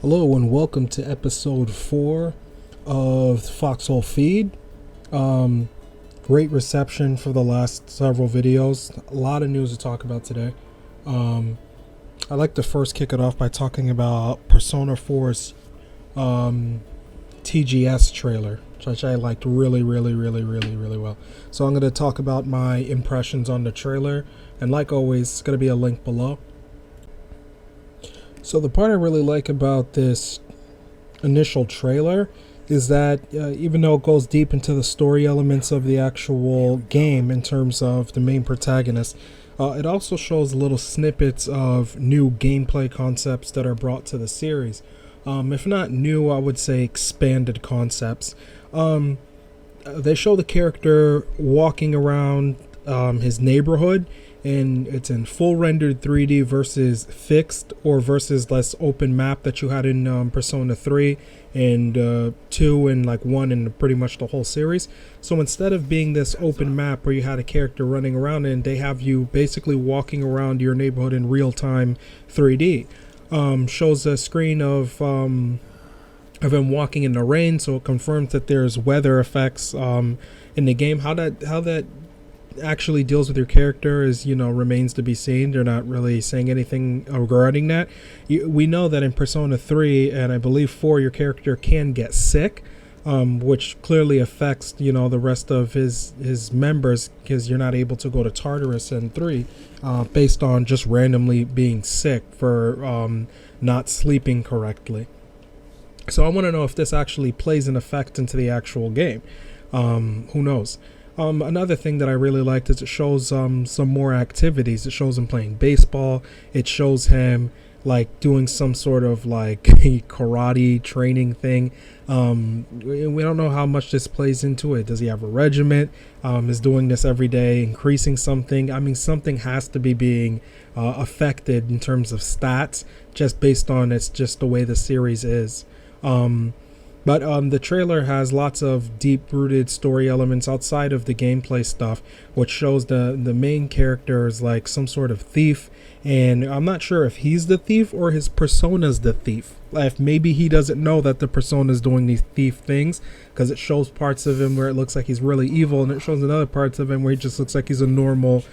Hello and welcome to episode 4 of Foxhole Feed. Great reception for the last several videos. A lot of news to talk about today. I'd like to first kick it off by talking about Persona 4's TGS trailer, which I liked really well. So I'm going to talk about my impressions on the trailer, and like always, it's going to be a link below. So the part I really like about this initial trailer is that even though it goes deep into the story elements of the actual game in terms of the main protagonist, it also shows little snippets of new gameplay concepts that are brought to the series. If not new, I would say expanded concepts. They show the character walking around his neighborhood, and it's in full rendered 3D versus fixed or versus less open map that you had in Persona 3 and 2 and like 1 and pretty much the whole series. So instead of being this open map where you had a character running around, and they have you basically walking around your neighborhood in real-time 3D. Shows a screen of him walking in the rain, so it confirms that there's weather effects in the game. How that actually deals with your character is, remains to be seen. They're not really saying anything regarding that. We know that in Persona 3 and I believe 4, your character can get sick, which clearly affects, the rest of his members, because you're not able to go to Tartarus in 3 based on just randomly being sick for not sleeping correctly. So I want to know if this actually plays an effect into the actual game. Who knows? Another thing that I really liked is it shows some more activities. It shows him playing baseball. It shows him like doing some sort of like karate training thing. We don't know how much this plays into it. Does he have a regiment? Is doing this every day increasing something? I mean, something has to be being affected in terms of stats, just based on it's just the way the series is. But the trailer has lots of deep-rooted story elements outside of the gameplay stuff, which shows the main character is like some sort of thief, and I'm not sure if he's the thief or his persona's the thief. If maybe he doesn't know that the persona is doing these thief things, because it shows parts of him where it looks like he's really evil, and it shows another parts of him where he just looks like he's a normal,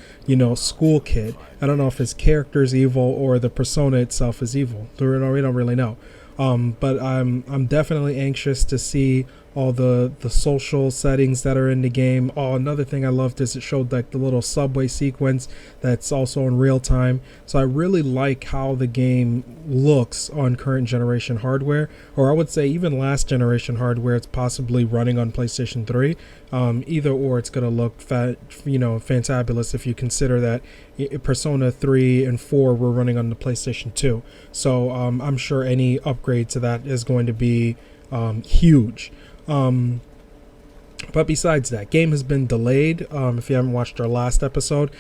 school kid. I don't know if his character is evil or the persona itself is evil. We don't really know. But I'm definitely anxious to see all the social settings that are in the game. Oh, another thing I loved is it showed like the little subway sequence that's also in real time. So I really like how the game looks on current generation hardware, or I would say even last generation hardware. It's possibly running on PlayStation 3. Either or, it's gonna look fantabulous if you consider that Persona 3 and 4 were running on the PlayStation 2. So I'm sure any upgrade to that is going to be huge. But besides that, game has been delayed. If you haven't watched our last episode,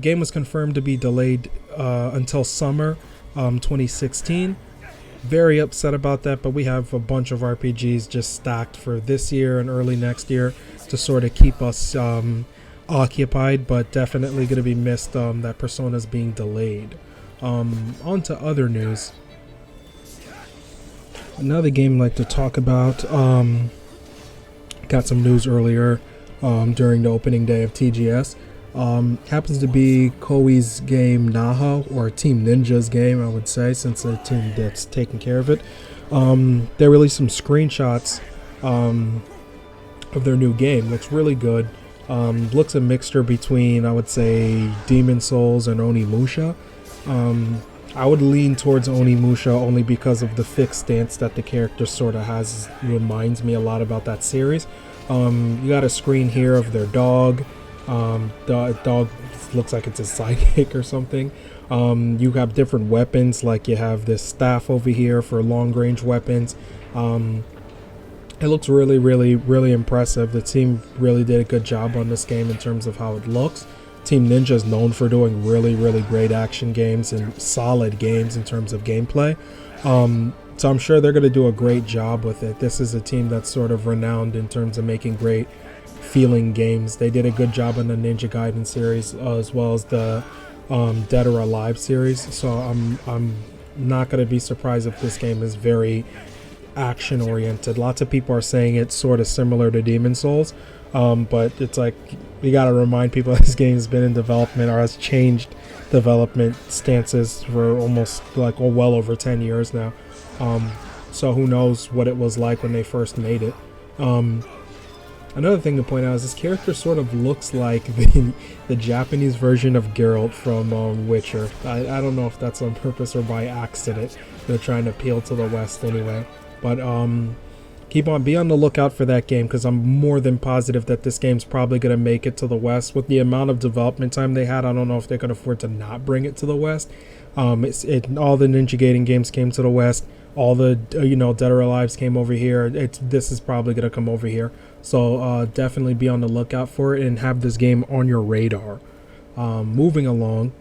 game was confirmed to be delayed until summer 2016. Very upset about that, but we have a bunch of RPGs just stacked for this year and early next year to sort of keep us occupied, but definitely going to be missed that Persona's being delayed. On to other news. Another game I'd like to talk about, got some news earlier during the opening day of TGS. Happens to be Koei's game Nioh, or Team Ninja's game, I would say, since the team that's taking care of it. They released some screenshots of their new game. Looks really good. Looks a mixture between, I would say, Demon Souls and Onimusha. I would lean towards Onimusha only because of the fixed stance that the character sort of has. Reminds me a lot about that series. You got a screen here of their dog. The dog looks like it's a sidekick or something. You have different weapons, like you have this staff over here for long range weapons. It looks really impressive. The team really did a good job on this game in terms of how it looks. Team Ninja is known for doing really great action games and solid games in terms of gameplay. So I'm sure they're going to do a great job with it. This is a team that's sort of renowned in terms of making great feeling games. They did a good job in the Ninja Gaiden series as well as the Dead or Alive series. So I'm not going to be surprised if this game is very action oriented. Lots of people are saying it's sort of similar to Demon Souls, but it's like you got to remind people this game has been in development or has changed development stances for almost like well over 10 years now. So who knows what it was like when they first made it. Another thing to point out is this character sort of looks like the Japanese version of Geralt from Witcher. I don't know if that's on purpose or by accident. They're trying to appeal to the West anyway. But be on the lookout for that game, because I'm more than positive that this game's probably going to make it to the West. With the amount of development time they had, I don't know if they could afford to not bring it to the West. All the Ninja Gaiden games came to the West. All the Dead or Alives came over here. This is probably going to come over here. So definitely be on the lookout for it and have this game on your radar. Moving along,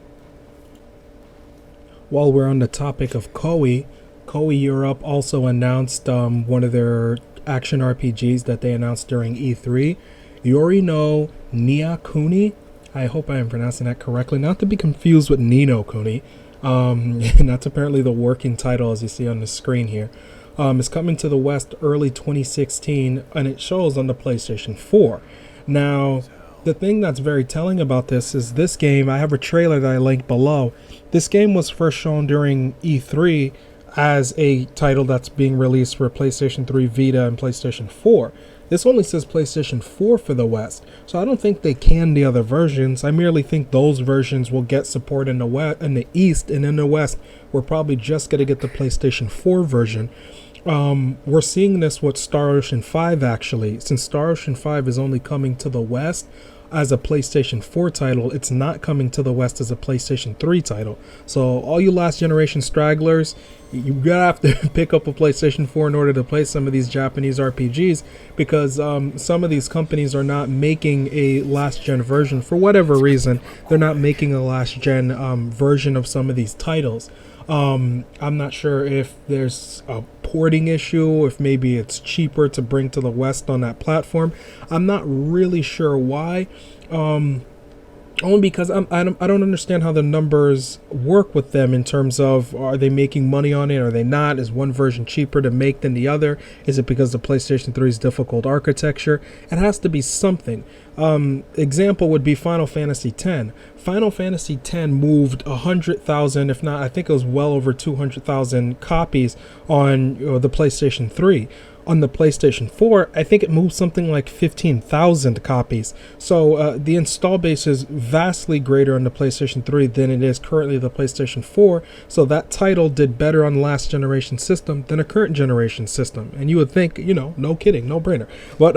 while we're on the topic of Koei Europe also announced one of their action RPGs that they announced during E3. Yoru no Nai Kuni. I hope I am pronouncing that correctly. Not to be confused with Nioh Kuni. That's apparently the working title, as you see on the screen here. It's coming to the West early 2016, and it shows on the PlayStation 4. Now, the thing that's very telling about this is this game, I have a trailer that I linked below. This game was first shown during E3 as a title that's being released for PlayStation 3, Vita, and PlayStation 4. This only says PlayStation 4 for the West, so I don't think they can the other versions. I merely think those versions will get support in the East, and in the West, we're probably just going to get the PlayStation 4 version. We're seeing this with Star Ocean 5 actually. Since Star Ocean 5 is only coming to the West as a PlayStation 4 title, it's not coming to the West as a PlayStation 3 title. So all you last generation stragglers, you're gonna have to pick up a PlayStation 4 in order to play some of these Japanese RPGs, because some of these companies are not making a last gen version for whatever reason. They're not making a last gen version of some of these titles. I'm not sure if there's a porting issue, if maybe it's cheaper to bring to the West on that platform. I'm not really sure why. Only because I don't understand how the numbers work with them in terms of, are they making money on it, are they not? Is one version cheaper to make than the other? Is it because the PlayStation 3's difficult architecture? It has to be something. Example would be Final Fantasy X. Final Fantasy X moved 100,000, if not, I think it was well over 200,000 copies on the PlayStation 3. On the PlayStation 4, I think it moved something like 15,000 copies. So the install base is vastly greater on the PlayStation 3 than it is currently the PlayStation 4. So that title did better on the last generation system than a current generation system. And you would think, no kidding, no brainer. But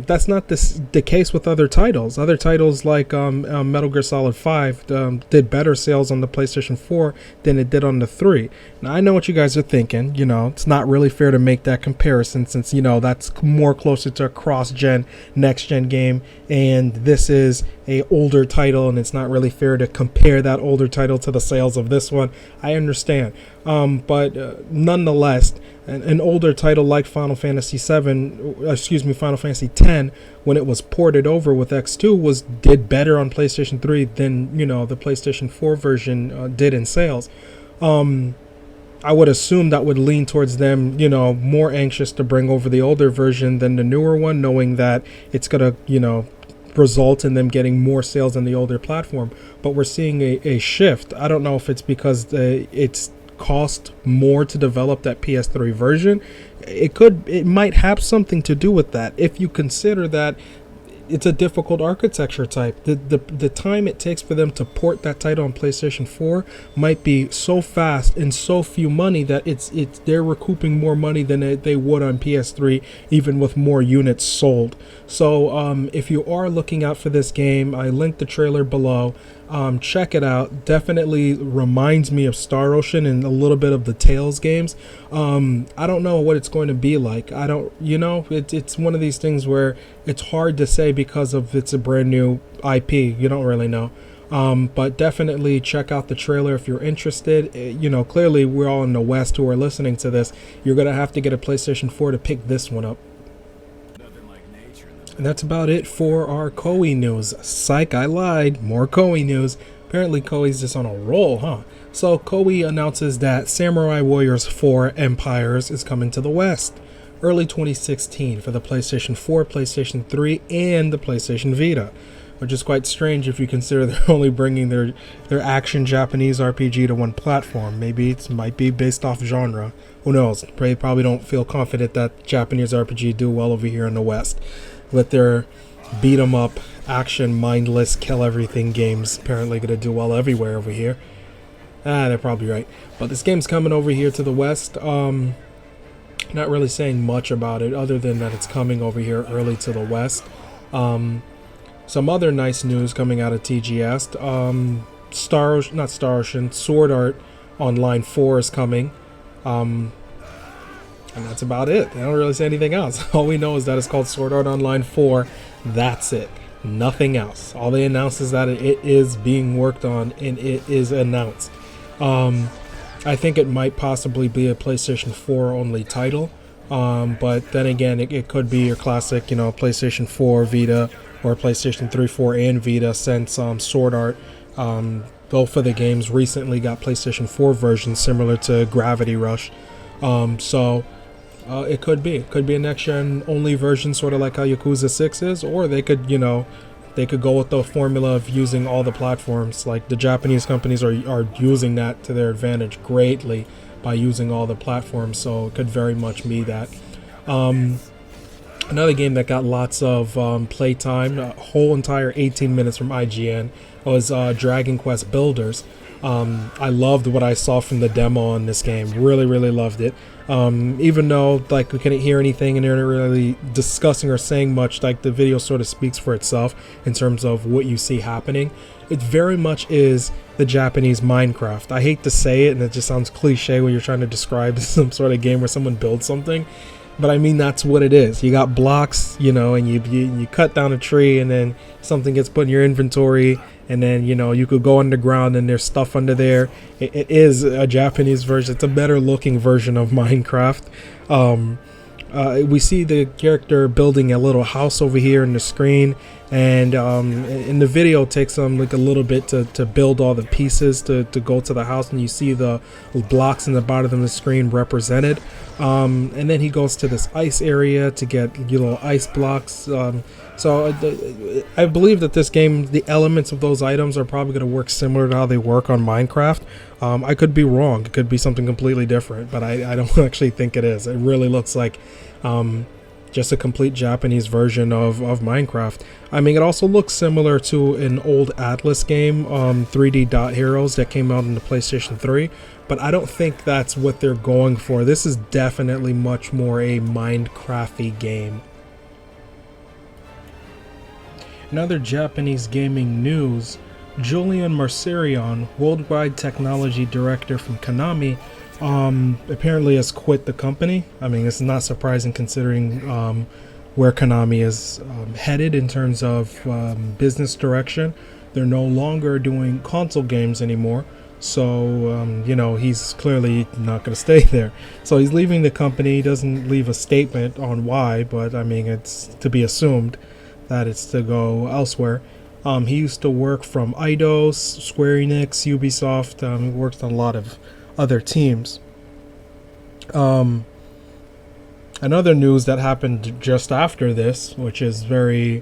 that's not the case with other titles. Other titles like Metal Gear Solid 5 did better sales on the PlayStation 4 than it did on the 3. Now, I know what you guys are thinking. It's not really fair to make that comparison, since that's more closer to a cross-gen, next-gen game, and this is a older title, and it's not really fair to compare that older title to the sales of this one. I understand, but nonetheless, an older title like Final Fantasy Final Fantasy X, when it was ported over with X2, did better on PlayStation 3 than the PlayStation 4 version did in sales. I would assume that would lean towards them, more anxious to bring over the older version than the newer one, knowing that it's going to, result in them getting more sales on the older platform. But we're seeing a shift. I don't know if it's because it's cost more to develop that PS3 version. It might have something to do with that, if you consider that it's a difficult architecture type. The time it takes for them to port that title on PlayStation 4 might be so fast and so few money that they're recouping more money than they would on PS3, even with more units sold. So if you are looking out for this game, I linked the trailer below. Check it out. Definitely reminds me of Star Ocean and a little bit of the Tales games. I don't know what it's going to be like. It's one of these things where it's hard to say because it's a brand new IP. You don't really know. But definitely check out the trailer if you're interested. Clearly we're all in the West who are listening to this. You're going to have to get a PlayStation 4 to pick this one up. And that's about it for our Koei news. Psych, I lied. More Koei news. Apparently Koei's just on a roll, huh? So Koei announces that Samurai Warriors 4 Empires is coming to the West early 2016 for the PlayStation 4, PlayStation 3, and the PlayStation Vita, which is quite strange if you consider they're only bringing their action Japanese RPG to one platform. Maybe it might be based off genre. Who knows? They probably don't feel confident that Japanese RPG do well over here in the West with their beat 'em up, action, mindless, kill everything games. Apparently gonna do well everywhere over here. They're probably right. But this game's coming over here to the West. Not really saying much about it other than that it's coming over here early to the West. Some other nice news coming out of TGS. Sword Art Online 4 is coming. And that's about it. They don't really say anything else. All we know is that it's called Sword Art Online 4. That's it. Nothing else. All they announced is that it is being worked on and it is announced. I think it might possibly be a PlayStation 4 only title. But then again, it could be your classic, PlayStation 4, Vita, or PlayStation 3, 4, and Vita, since Sword Art, both of the games recently got PlayStation 4 versions similar to Gravity Rush. So it could be a next-gen only version, sort of like how Yakuza 6 is, or they could, they could go with the formula of using all the platforms. Like the Japanese companies are using that to their advantage greatly by using all the platforms, so it could very much be that. Another game that got lots of play time, a whole entire 18 minutes from IGN, was Dragon Quest Builders. I loved what I saw from the demo on this game. Really, really loved it. Even though we couldn't hear anything and they're not really discussing or saying much, the video sort of speaks for itself in terms of what you see happening. It very much is the Japanese Minecraft. I hate to say it, and it just sounds cliche when you're trying to describe some sort of game where someone builds something, but I mean that's what it is. You got blocks, and you cut down a tree, and then something gets put in your inventory, and then you could go underground and there's stuff under there. It is a Japanese version. It's a better looking version of Minecraft. We see the character building a little house over here in the screen, and in the video it takes them a little bit to build all the pieces to go to the house, and you see the blocks in the bottom of the screen represented, and then he goes to this ice area to get little ice blocks. So I believe that this game, the elements of those items are probably going to work similar to how they work on Minecraft. I could be wrong. It could be something completely different, but I don't actually think it is. It really looks like just a complete Japanese version of Minecraft. I mean, it also looks similar to an old Atlas game, 3D Dot Heroes, that came out on the PlayStation 3, but I don't think that's what they're going for. This is definitely much more a Minecrafty game. In other Japanese gaming news, Julian Marcerion, Worldwide Technology Director from Konami, apparently has quit the company. I mean, it's not surprising considering where Konami is headed in terms of business direction. They're no longer doing console games anymore, so he's clearly not going to stay there. So he's leaving the company. He doesn't leave a statement on why, but I mean, it's to be assumed that it's to go elsewhere. He used to work from Eidos, Square Enix, Ubisoft. He worked on a lot of other teams. Another news that happened just after this, which is very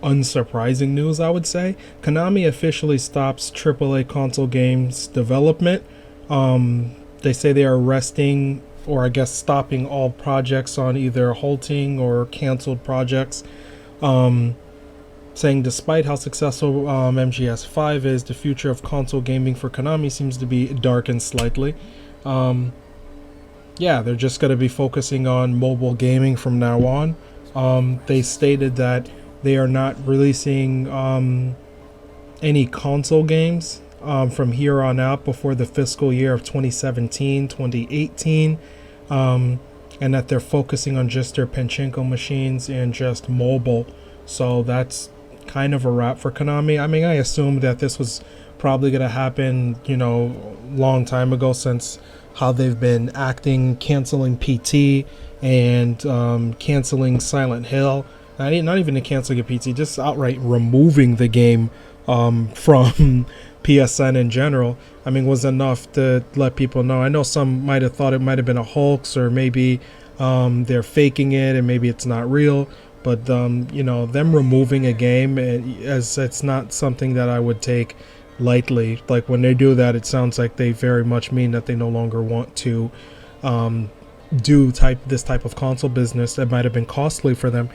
unsurprising news, I would say. Konami officially stops AAA console games development. They say they are resting, or I guess stopping all projects on either halting or canceled projects. Saying despite how successful MGS5 is, the future of console gaming for Konami seems to be darkened slightly. Yeah, they're just going to be focusing on mobile gaming from now on. They stated that they are not releasing any console games from here on out before the fiscal year of 2017-2018, and that they're focusing on just their pachinko machines and just mobile. So that's kind of a wrap for Konami. I mean, I assumed that this was probably going to happen, long time ago, since how they've been acting, canceling PT and canceling Silent Hill. Not even canceling a PT, just outright removing the game from PSN in general, I mean, was enough to let people know. I know some might have thought it might have been a hoax, or maybe they're faking it and maybe it's not real. But you know, them removing a game, as it's not something that I would take lightly. Like when they do that, it sounds like they very much mean that they no longer want to do this type of console business that might have been costly for them.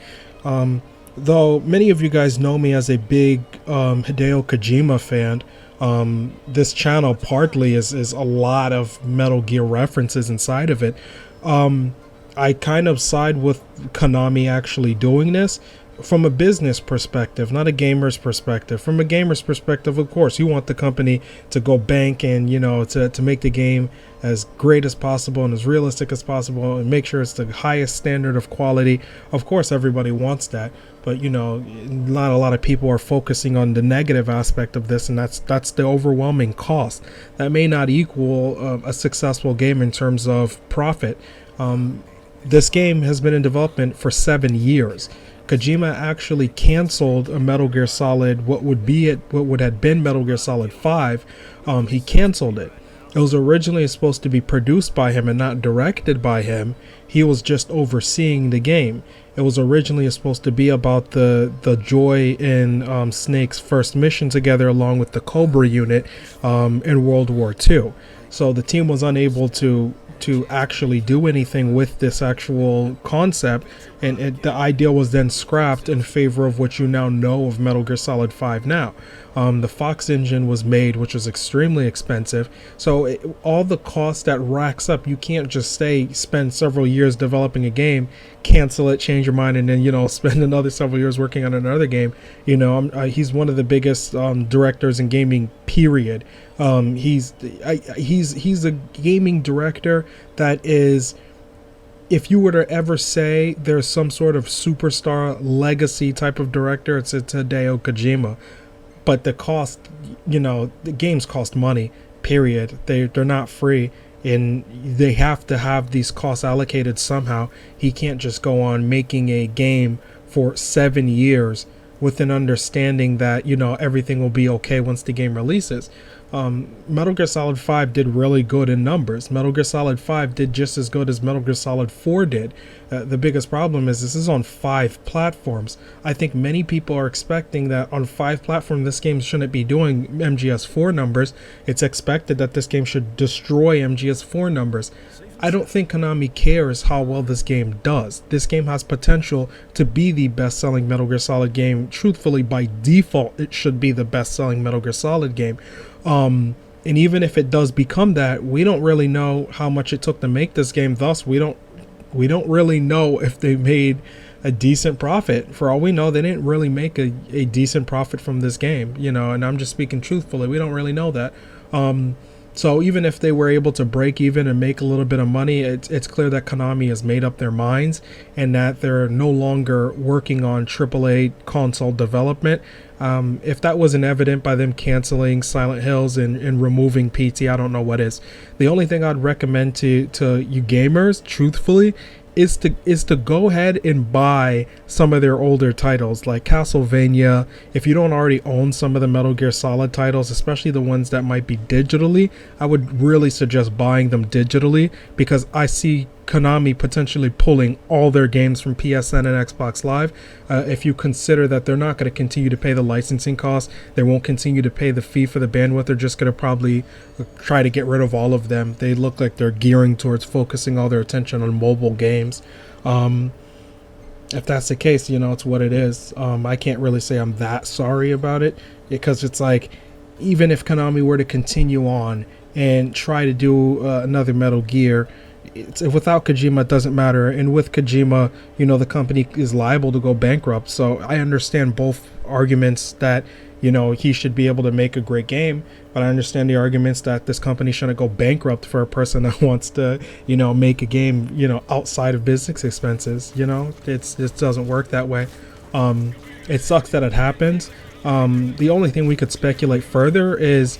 Though many of you guys know me as a big Hideo Kojima fan, this channel partly is a lot of Metal Gear references inside of it. I kind of side with Konami actually doing this from a business perspective, not a gamer's perspective. From a gamer's perspective, of course, you want the company to go bank and, you know, to make the game as great as possible and as realistic as possible and make sure it's the highest standard of quality. Of course, everybody wants that. But, you know, not a lot of people are focusing on the negative aspect of this, and that's the overwhelming cost. That may not equal a successful game in terms of profit. This game has been in development for 7 years. Kojima actually canceled a Metal Gear Solid, what would have been Metal Gear Solid 5. He canceled it. It was originally supposed to be produced by him and not directed by him. He was just overseeing the game. It was originally supposed to be about the Joy and Snake's first mission together, along with the Cobra unit in World War II. So the team was unable to actually do anything with this actual concept, and the idea was then scrapped in favor of what you now know of Metal Gear Solid 5 now. The Fox engine was made, which was extremely expensive. So all the cost that racks up, you can't just spend several years developing a game, cancel it, change your mind, and then, you know, spend another several years working on another game. You know, he's one of the biggest directors in gaming, period. He's a gaming director that is, if you were to ever say there's some sort of superstar legacy type of director, it's Hideo Kojima. But the cost, you know, the games cost money, period. They're not free, and they have to have these costs allocated somehow. He can't just go on making a game for 7 years with an understanding that, you know, everything will be okay once the game releases. Metal Gear Solid 5 did really good in numbers. Metal Gear Solid 5 did just as good as Metal Gear Solid 4 did. The biggest problem is this is on 5 platforms. I think many people are expecting that on 5 platforms this game shouldn't be doing MGS4 numbers. It's expected that this game should destroy MGS4 numbers. I don't think Konami cares how well this game does. This game has potential to be the best-selling Metal Gear Solid game. Truthfully, by default, it should be the best-selling Metal Gear Solid game. And even if it does become that, we don't really know how much it took to make this game. Thus, we don't really know if they made a decent profit. For all we know, they didn't really make a decent profit from this game, you know, and I'm just speaking truthfully. We don't really know that. So even if they were able to break even and make a little bit of money, it's clear that Konami has made up their minds and that they're no longer working on AAA console development. If that wasn't evident by them canceling Silent Hills and removing PT, I don't know what is. The only thing I'd recommend to you gamers, truthfully, is to go ahead and buy some of their older titles like Castlevania. If you don't already own some of the Metal Gear Solid titles, especially the ones that might be digitally, I would really suggest buying them digitally, because I see Konami potentially pulling all their games from PSN and Xbox Live. If you consider that they're not going to continue to pay the licensing costs, they won't continue to pay the fee for the bandwidth, they're just going to probably try to get rid of all of them. They look like they're gearing towards focusing all their attention on mobile games. If that's the case, you know, it's what it is. I can't really say I'm that sorry about it, because it's like, even if Konami were to continue on and try to do another Metal Gear, without Kojima, it doesn't matter. And with Kojima, you know, the company is liable to go bankrupt. So I understand both arguments that, you know, he should be able to make a great game, but I understand the arguments that this company shouldn't go bankrupt for a person that wants to, you know, make a game, you know, outside of business expenses. You know, it doesn't work that way. It sucks that it happens. The only thing we could speculate further is,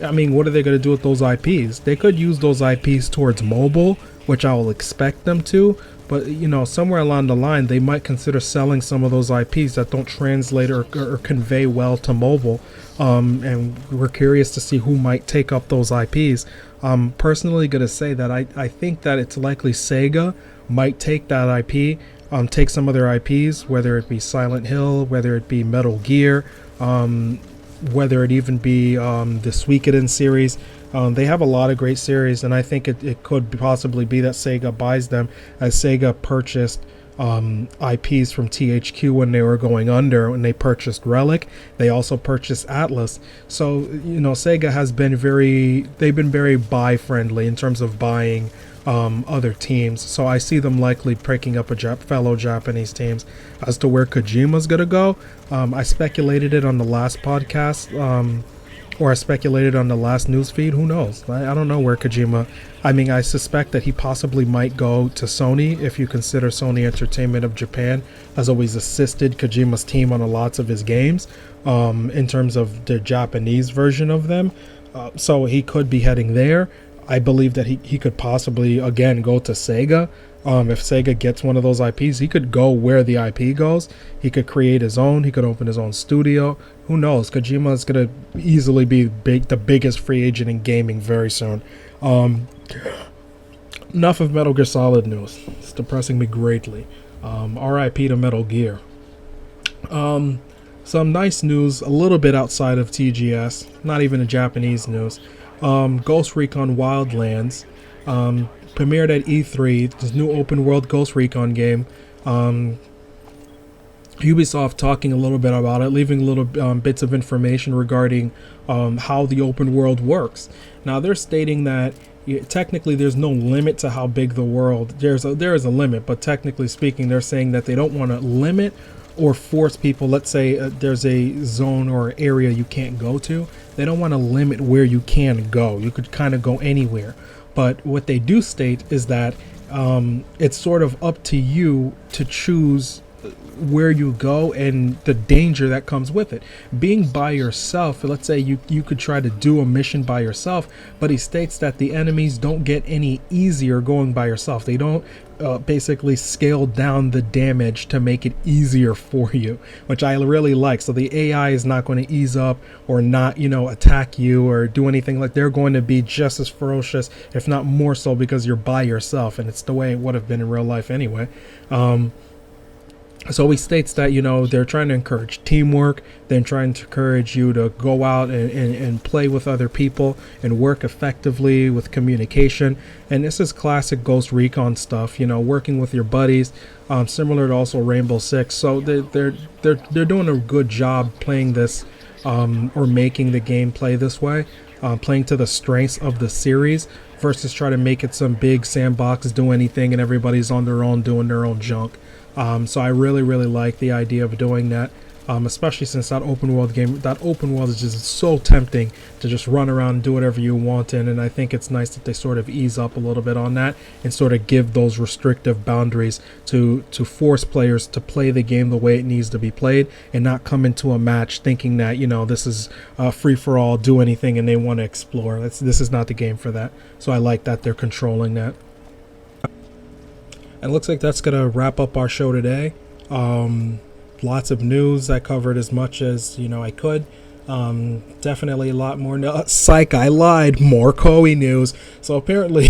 I mean, what are they going to do with those IPs? They could use those IPs towards mobile, which I will expect them to, but somewhere along the line they might consider selling some of those IPs that don't translate or convey well to mobile. And we're curious to see who might take up those IPs. Personally gonna say that I think that it's likely Sega might take that IP, take some of their IPs, whether it be Silent Hill, whether it be Metal Gear, whether it even be the Suikoden series. They have a lot of great series, and I think it could possibly be that Sega buys them, as Sega purchased IPs from THQ when they were going under. When they purchased Relic, they also purchased Atlas. So Sega has been very buy friendly in terms of buying other teams. So I see them likely picking up fellow Japanese teams. As to where Kojima's gonna go, I speculated it on the last podcast, or I speculated on the last news feed. Who knows? I don't know where Kojima. I suspect that he possibly might go to Sony, if you consider Sony Entertainment of Japan has always assisted Kojima's team on lots of his games, in terms of the Japanese version of them. So he could be heading there. I believe that he could possibly, again, go to Sega. If Sega gets one of those IPs, he could go where the IP goes. He could create his own. He could open his own studio. Who knows? Kojima is going to easily be the biggest free agent in gaming very soon. Enough of Metal Gear Solid news. It's depressing me greatly. R.I.P to Metal Gear. Some nice news, a little bit outside of TGS. Not even a Japanese news. Ghost Recon Wildlands premiered at E3. This new open world Ghost Recon game. Ubisoft talking a little bit about it, leaving little bits of information regarding how the open world works. Now they're stating that technically there's no limit to how big the world. There is a limit, but technically speaking, they're saying that they don't want to limit or force people. Let's say there's a zone or area you can't go to. They don't want to limit where you can go. You could kind of go anywhere. But what they do state is that it's sort of up to you to choose where you go and the danger that comes with it. Being by yourself, let's say you could try to do a mission by yourself, but he states that the enemies don't get any easier going by yourself. They don't basically scale down the damage to make it easier for you, which I really like. So the AI is not going to ease up or not, attack you or do anything. Like, they're going to be just as ferocious, if not more so, because you're by yourself, and it's the way it would have been in real life anyway. So he states that, they're trying to encourage teamwork. They're trying to encourage you to go out and play with other people and work effectively with communication. And this is classic Ghost Recon stuff, working with your buddies, similar to also Rainbow Six. So they're doing a good job playing this, or making the gameplay this way, playing to the strengths of the series, versus try to make it some big sandbox, do anything, and everybody's on their own doing their own junk. So I really like the idea of doing that, especially since that open world is just so tempting to just run around and do whatever you want in. And I think it's nice that they sort of ease up a little bit on that and sort of give those restrictive boundaries to force players to play the game the way it needs to be played, and not come into a match thinking that this is free for all, do anything, and they want to explore. This is not the game for that. So I like that they're controlling that. And it looks like that's going to wrap up our show today. Lots of news. I covered as much as, I could. Definitely a lot more. No, psych, I lied. More Koei news. So apparently,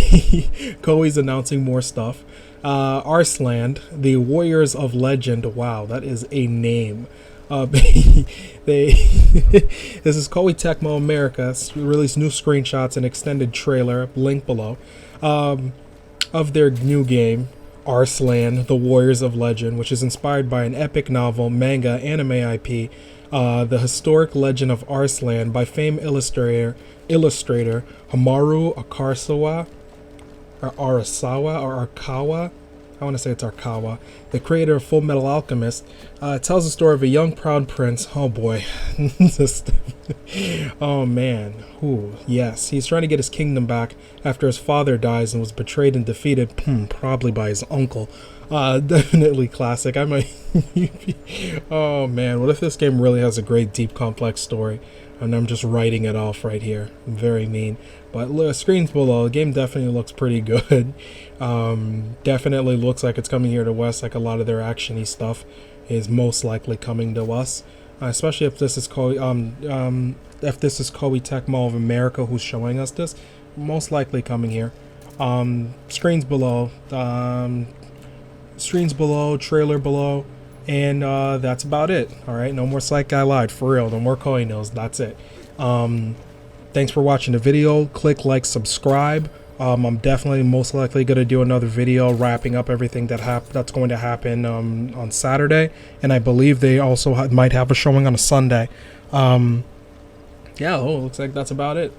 Koei's announcing more stuff. Arslan, the Warriors of Legend. Wow, that is a name. This is Koei Tecmo America. Released new screenshots and extended trailer. Link below. Of their new game, Arslan, the Warriors of Legend, which is inspired by an epic novel, manga, anime IP, The Historic Legend of Arslan, by famed illustrator Hamaru Arakawa, or Arakawa. I want to say it's Arakawa, the creator of Full Metal Alchemist. It tells the story of a young proud prince. Oh boy. Oh man. Ooh, yes. He's trying to get his kingdom back after his father dies and was betrayed and defeated, probably by his uncle. Definitely classic. I might. Oh man, what if this game really has a great, deep, complex story? and I'm just writing it off right here. I'm very mean. But look, screens below, the game definitely looks pretty good. Definitely looks like it's coming here to West, like a lot of their action-y stuff is most likely coming to us. Especially if this is Koei, Tecmo of America who's showing us this, most likely coming here. Screens below, trailer below, and that's about it. All right, no more Psych Guy Lied, for real. No more Koei News. That's it. Thanks for watching the video. Click like, subscribe. I'm definitely most likely going to do another video wrapping up everything that's going to happen on Saturday, and I believe they also might have a showing on a Sunday. Yeah, looks like that's about it.